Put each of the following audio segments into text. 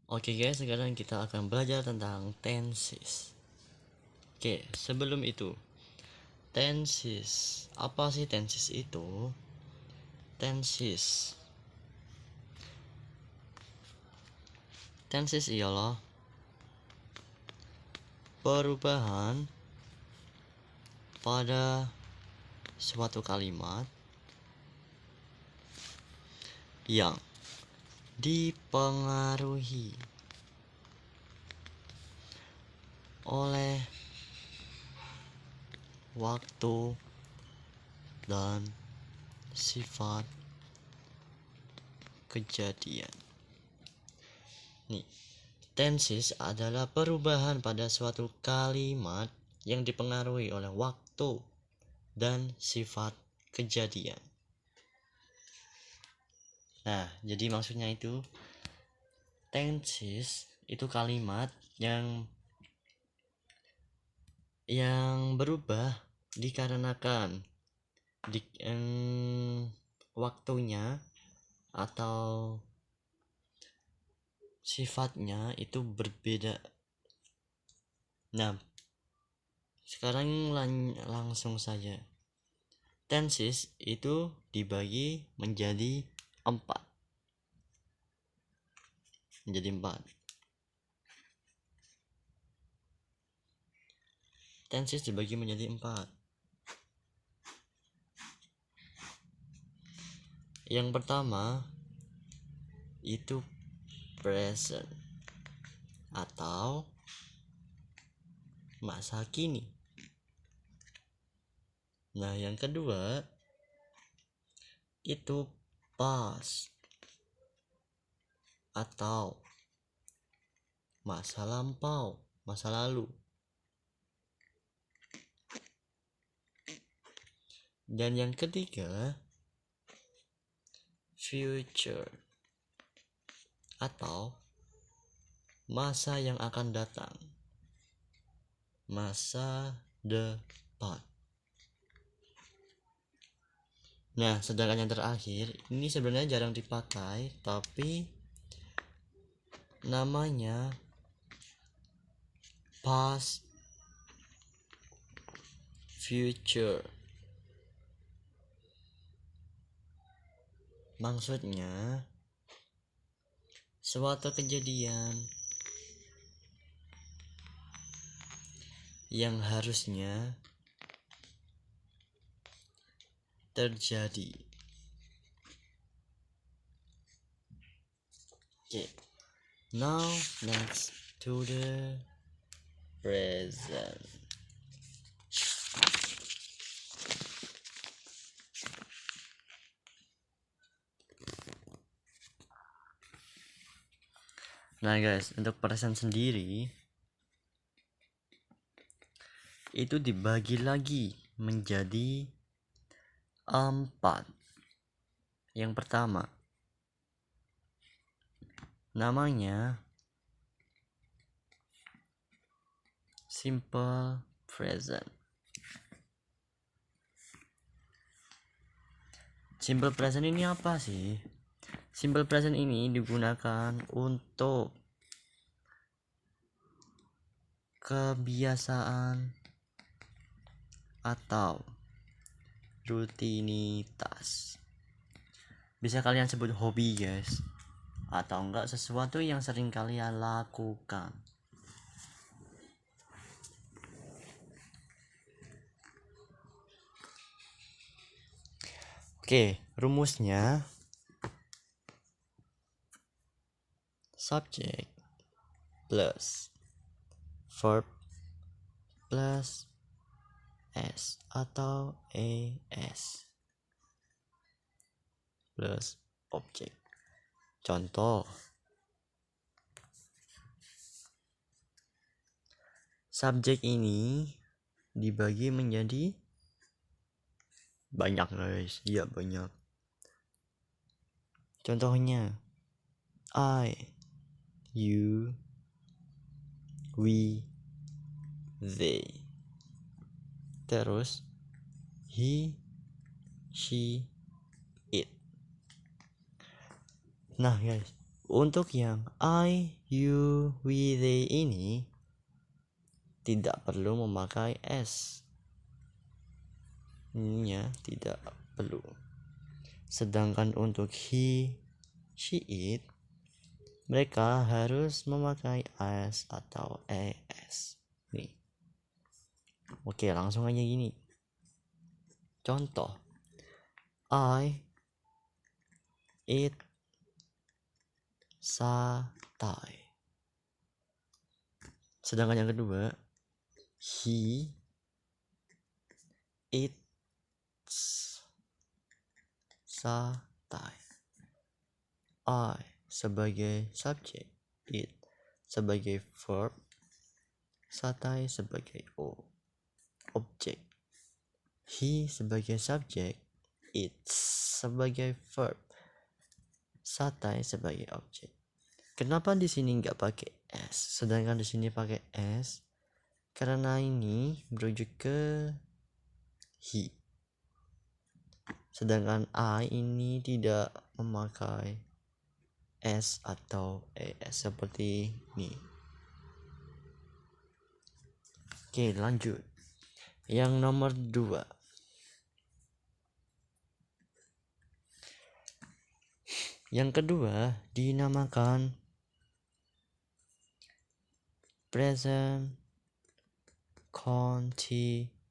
Oke guys, sekarang kita akan belajar tentang tenses. Oke, sebelum itu, tenses. Apa sih tenses itu? Tenses. Tenses ialah perubahan pada suatu kalimat yang dipengaruhi oleh waktu dan sifat kejadian. Nih, tenses adalah perubahan pada suatu kalimat yang dipengaruhi oleh waktu dan sifat kejadian. Nah, jadi maksudnya itu tenses itu kalimat yang berubah dikarenakan waktunya atau sifatnya itu berbeda. Nah, sekarang langsung saja. Tenses itu dibagi menjadi 4. Tenses dibagi menjadi 4. Yang pertama itu present atau masa kini. Nah, yang kedua itu past atau masa lampau, masa lalu. Dan yang ketiga future atau masa yang akan datang, masa depan. Nah, sedangkan yang terakhir ini sebenarnya jarang dipakai, tapi namanya past future. Maksudnya suatu kejadian yang harusnya terjadi. Okay. Now next to the present. Nah guys, untuk present sendiri itu dibagi lagi menjadi 4. Yang pertama namanya simple present. Simple present ini apa sih? Simple present ini digunakan untuk kebiasaan atau rutinitas. Bisa kalian sebut hobi guys, atau enggak sesuatu yang sering kalian lakukan. Oke, rumusnya subject plus verb plus s atau es plus object. Contoh, subjek ini dibagi menjadi banyak guys, iya banyak. Contohnya I, you, we, they. Terus he, she, it. Nah guys, Untuk yang I, you, we, they ini tidak perlu memakai S. Ininya tidak perlu. Sedangkan untuk he, she, it, mereka harus memakai S atau ES. Nih. Oke, langsung aja gini. Contoh. I eat satay. Sedangkan yang kedua, he eats satay. I sebagai subjek, it sebagai verb, satay sebagai objek. He sebagai subjek, it sebagai verb, satay sebagai objek. Kenapa di sini nggak pakai S, sedangkan di sini pakai S? Karena ini merujuk ke he. Sedangkan I ini tidak memakai S atau ES seperti ini. Oke, lanjut. Yang nomor 2. Yang kedua dinamakan present continuous.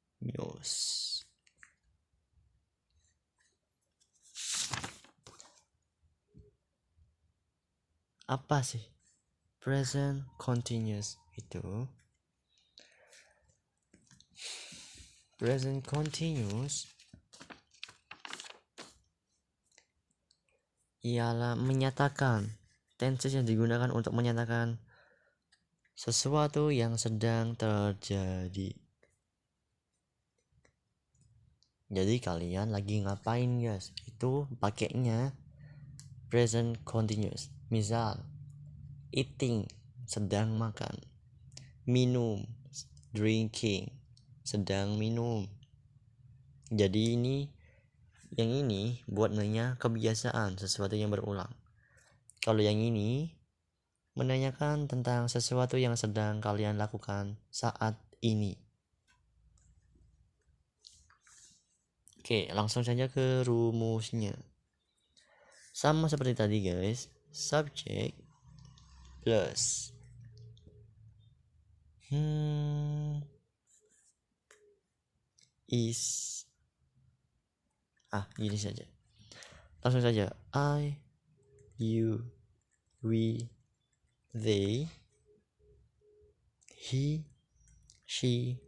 Apa sih present continuous itu? Present continuous ialah menyatakan, tenses yang digunakan untuk menyatakan sesuatu yang sedang terjadi. Jadi kalian lagi ngapain guys? Itu pakainya present continuous. Misal eating, sedang makan. Minum, drinking, sedang minum. Jadi yang ini buat nanya kebiasaan, sesuatu yang berulang. Kalau yang ini menanyakan tentang sesuatu yang sedang kalian lakukan saat ini. Oke, langsung saja ke rumusnya. Sama seperti tadi guys, subject plus is gini saja. Langsung saja. I, you, we, they, he, she,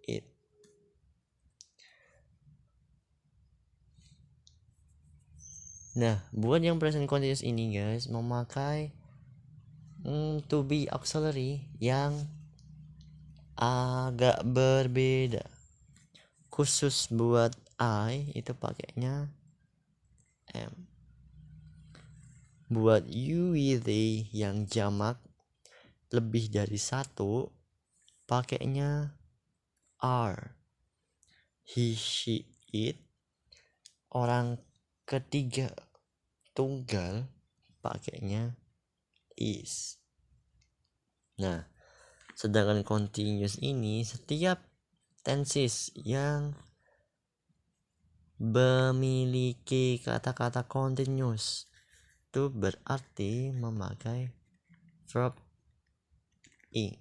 it. Nah, buat yang present continuous ini guys, memakai to be auxiliary yang agak berbeda. Khusus buat I itu pakainya am. Buat you, we, they yang jamak lebih dari satu pakainya are. He, she, it orang ketiga tunggal pakainya is. Nah, sedangkan continuous ini setiap tenses yang memiliki kata-kata continuous itu berarti memakai verb ing.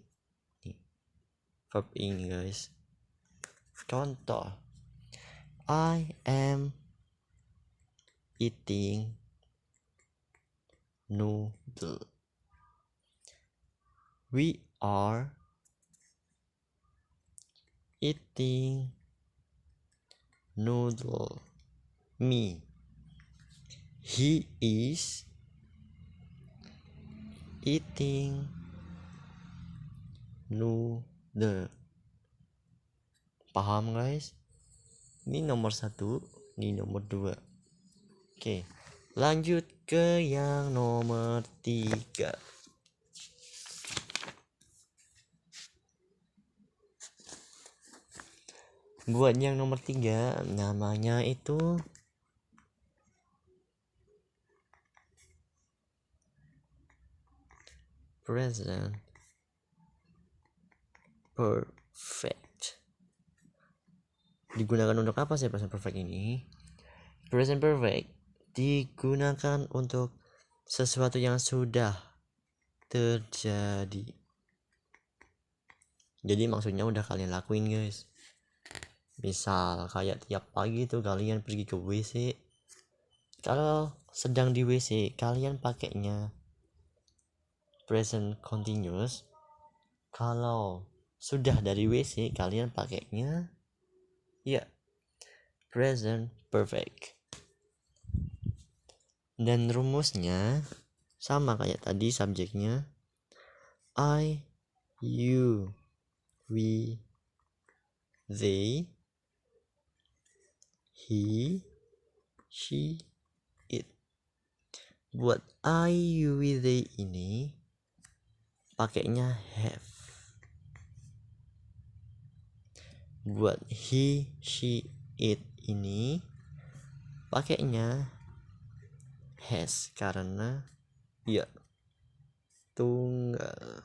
Verb ing guys. Contoh, I am eating noodle. We are eating noodle. Me. He is eating noodle. Paham guys? Ini nomor 1, ini nomor 2. Oke, lanjut ke yang nomor 3. Buat yang nomor 3 namanya itu present perfect. Digunakan untuk apa sih present perfect ini? Present perfect digunakan untuk sesuatu yang sudah terjadi. Jadi maksudnya udah kalian lakuin guys. Misal kayak tiap pagi tuh kalian pergi ke WC. Kalau sedang di WC kalian pakainya present continuous. Kalau sudah dari WC kalian pakainya ya present perfect. Dan rumusnya sama kayak tadi, subjeknya I, you, we, they, he, she, it. Buat I, you, we, they ini pakainya have. Buat he, she, it ini pakainya has karena ya tunggal.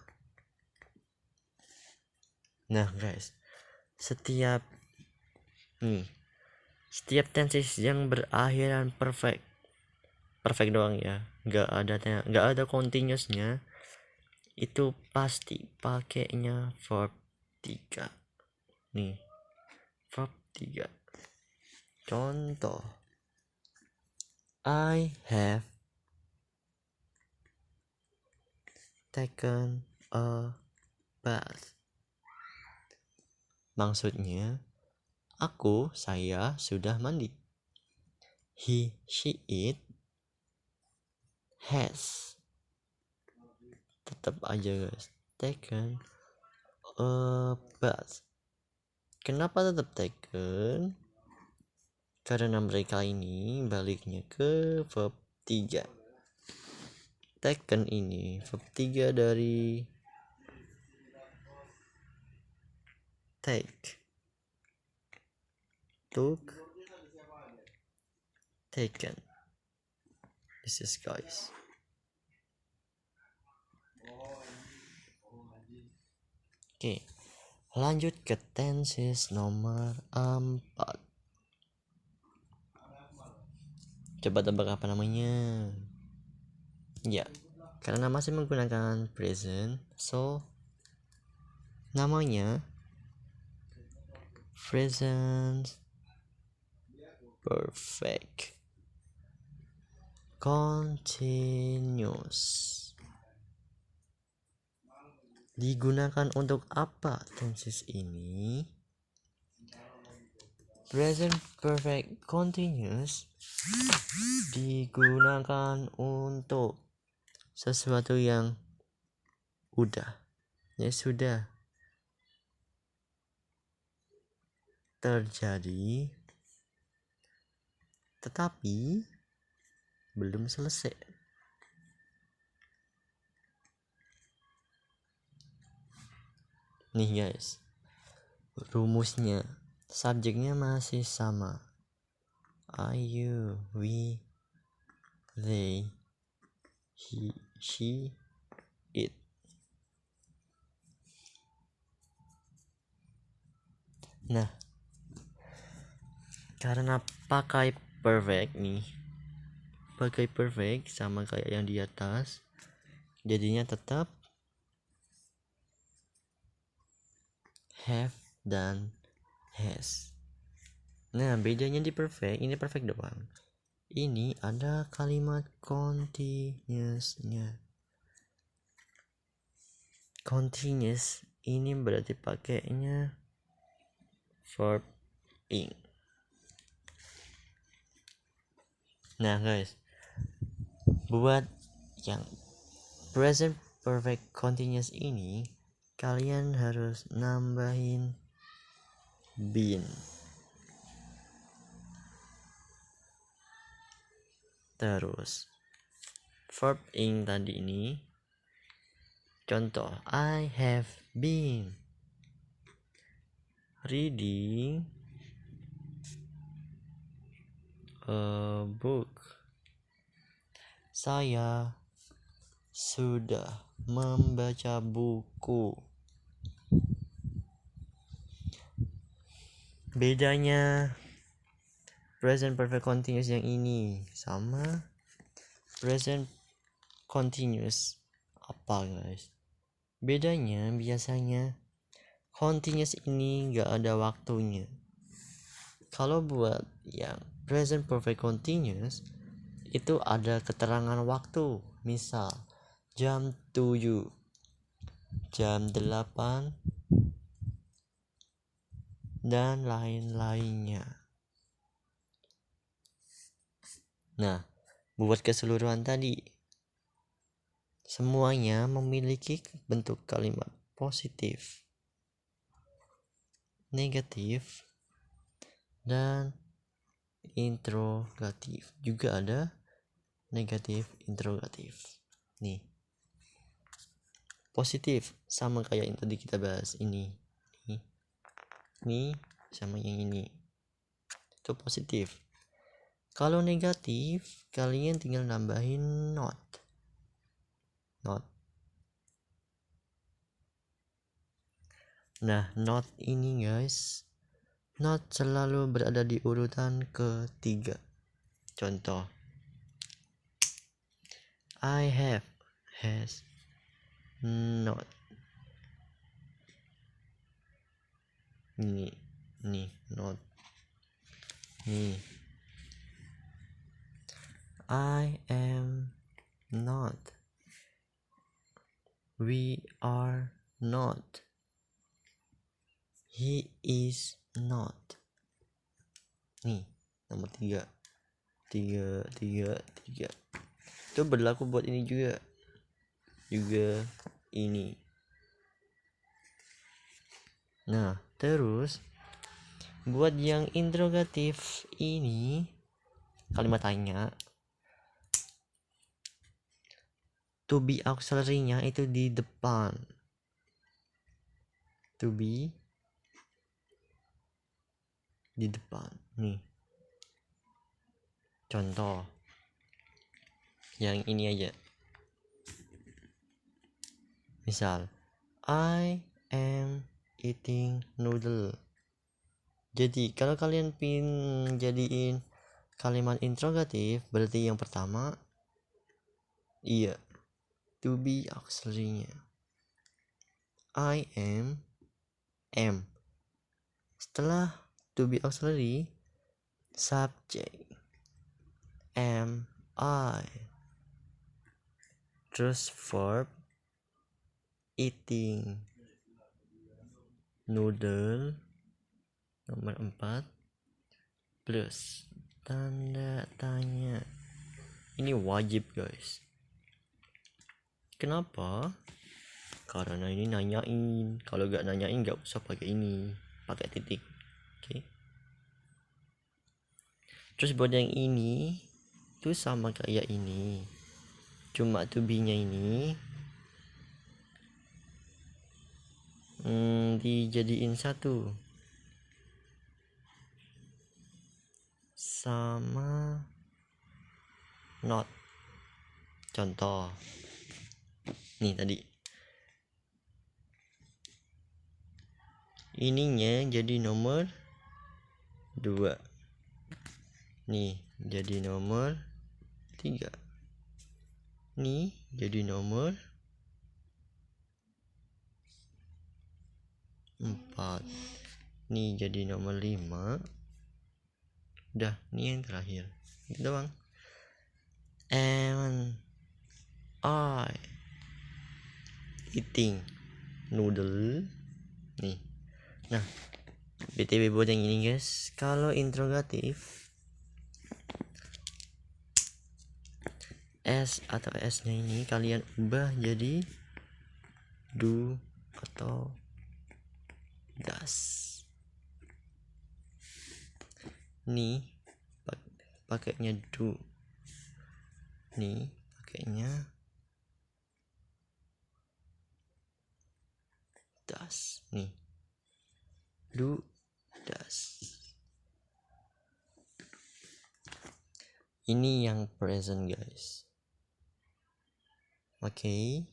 Nah guys, setiap tenses yang berakhiran perfect doang ya, nggak ada continuousnya, itu pasti pakainya verb 3. Nih, verb 3. Contoh, I have taken a bath. Maksudnya, saya sudah mandi. He, she, it has. Tetap aja guys, taken a bath. Kenapa tetap taken? Karena mereka ini baliknya ke verb 3. Taken ini verb 3 dari take, took, taken. This is guys. Oke, lanjut ke tenses nomor 4. Coba tebak apa namanya? Ya, karena masih menggunakan present, so namanya present perfect continuous. Digunakan untuk apa tenses ini? Present perfect continuous digunakan untuk sesuatu yang sudah terjadi tetapi belum selesai. Nih guys, rumusnya, subjeknya masih sama. I, you, we, they, he, she, it. Nah, karena pakai perfect sama kayak yang di atas, jadinya tetap have dan has. Nah, bedanya di perfect, ini perfect doang. Ini ada kalimat continuousnya. Continuous ini berarti pakainya verb ing. Nah guys, buat yang present perfect continuous ini kalian harus nambahin been. Terus verb ing tadi ini, contoh, I have been reading a book. Saya sudah membaca buku. Bedanya present perfect continuous yang ini sama present continuous apa guys? Bedanya biasanya continuous ini gak ada waktunya. Kalau buat yang present perfect continuous itu ada keterangan waktu. Misal jam 7, jam 8, dan lain-lainnya. Nah, buat keseluruhan tadi semuanya memiliki bentuk kalimat positif, negatif, dan interrogatif. Juga ada negatif, interrogatif. Nih, positif sama kayak yang tadi kita bahas ini. Nih sama yang ini. Itu positif. Kalau negatif, kalian tinggal nambahin not. Nah, not ini guys, not selalu berada di urutan ketiga. Contoh, I have, has, not. Nih, not. Nih, I am not. We are not. He is not. Nih, nomor 3. Itu berlaku buat ini juga ini. Nah, terus buat yang interrogatif ini kalimat tanya, to be auxiliary-nya itu di depan. To be di depan. Nih. Contoh yang ini aja. Misal, I am eating noodle. Jadi kalau kalian jadiin kalimat interrogatif, berarti yang pertama iya, to be auxiliary-nya. I am. Setelah to be auxiliary, subject am I. Terus verb eating noodle nomor 4 plus tanda tanya. Ini wajib guys. Kenapa? Karena ini nanyain. Kalau gak nanyain gak usah pakai ini, pakai titik. Oke. Terus buat yang ini itu sama kayak ini, cuma to be nya ini dijadiin satu sama not. Contoh nih tadi ininya jadi nomor 2, nih jadi nomor 3, nih jadi nomor 4, nih jadi nomor 5. Udah, nih yang terakhir gitu doang. And I eating noodle. Nih. Nah, BTW buat yang ini guys, kalau interrogatif S atau S nya ini kalian ubah jadi do atau does. Nih pakainya do, nih pakainya does. Nih do, does. Ini yang present guys. Oke.